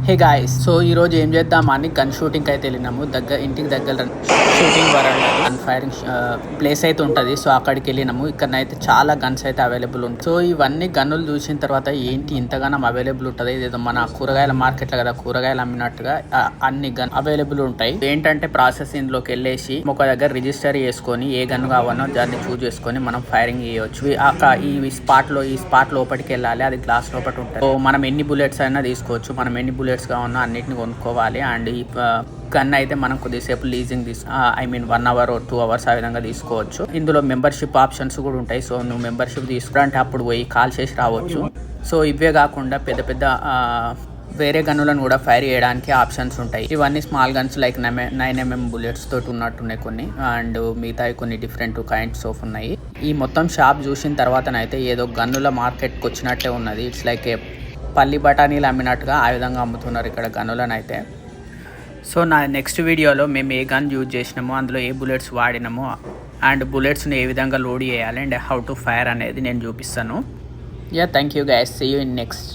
Hey guys, so ఈరోజు ఏం చేద్దామని గన్ షూటింగ్కి అయితే వెళ్ళినాము. ఇంటికి దగ్గర షూటింగ్ వరండా గన్ ఫైరింగ్ ప్లేస్ అయితే ఉంటుంది. సో అక్కడికి వెళ్ళినాము. ఇక్కడనైతే చాలా గన్స్ అయితే అవైలబుల్ ఉంటాయి. సో ఇవన్నీ గన్నులు చూసిన తర్వాత ఏంటి ఇంతగానం అవైలబుల్ ఉంటుంది, ఇదేదో మన కూరగాయల మార్కెట్లో కదా కూరగాయలు అమ్మినట్టుగా అన్ని గన్ అవైలబుల్ ఉంటాయి. ఏంటంటే ప్రాసెసింగ్ లోకి వెళ్ళేసి ఒక దగ్గర రిజిస్టర్ చేసుకొని ఏ గన్ కావాలో దాన్ని చూస్ చేసుకొని మనం ఫైరింగ్ చేయవచ్చు. ఈ స్పాట్ లోపలికి వెళ్ళాలి, అది గ్లాస్ లోపల ఉంటుంది. సో మనం ఎన్ని బుల్లెట్స్ అయినా తీసుకోవచ్చు, మనం ఎన్ని బుల్లెట్స్ గా ఉన్నా అన్నిటిని కొనుక్కోవాలి. అండ్ ఈ గన్ అయితే మనం కొద్దిసేపు లీజింగ్ 1 hour or 2 hours ఆ విధంగా తీసుకోవచ్చు. ఇందులో మెంబర్షిప్ ఆప్షన్స్ కూడా ఉంటాయి. సో నువ్వు మెంబర్షిప్ తీసుకుంటే అప్పుడు పోయి కాల్ చేసి రావచ్చు. సో ఇవే కాకుండా పెద్ద పెద్ద వేరే గన్నులను కూడా ఫైర్ చేయడానికి ఆప్షన్స్ ఉంటాయి. ఇవన్నీ small guns like 9mm bullets తోటి ఉన్నట్టున్నాయి కొన్ని, అండ్ మిగతా కొన్ని డిఫరెంట్ కైండ్స్ ఆఫ్ ఉన్నాయి. ఈ మొత్తం షాప్ చూసిన తర్వాతనైతే ఏదో గన్నుల మార్కెట్కి వచ్చినట్టే ఉన్నది. ఇట్స్ లైక్ పల్లి బఠానీలు అమ్మినట్టుగా ఆ విధంగా అమ్ముతున్నారు ఇక్కడ గన్నులను అయితే. సో నా నెక్స్ట్ వీడియోలో మేము ఏ గన్ యూజ్ చేసినామో, అందులో ఏ బుల్లెట్స్ వాడినామో, అండ్ బుల్లెట్స్ని ఏ విధంగా లోడ్ చేయాలి అండ్ హౌ టు ఫైర్ అనేది నేను చూపిస్తాను. Thank you guys, see you in next.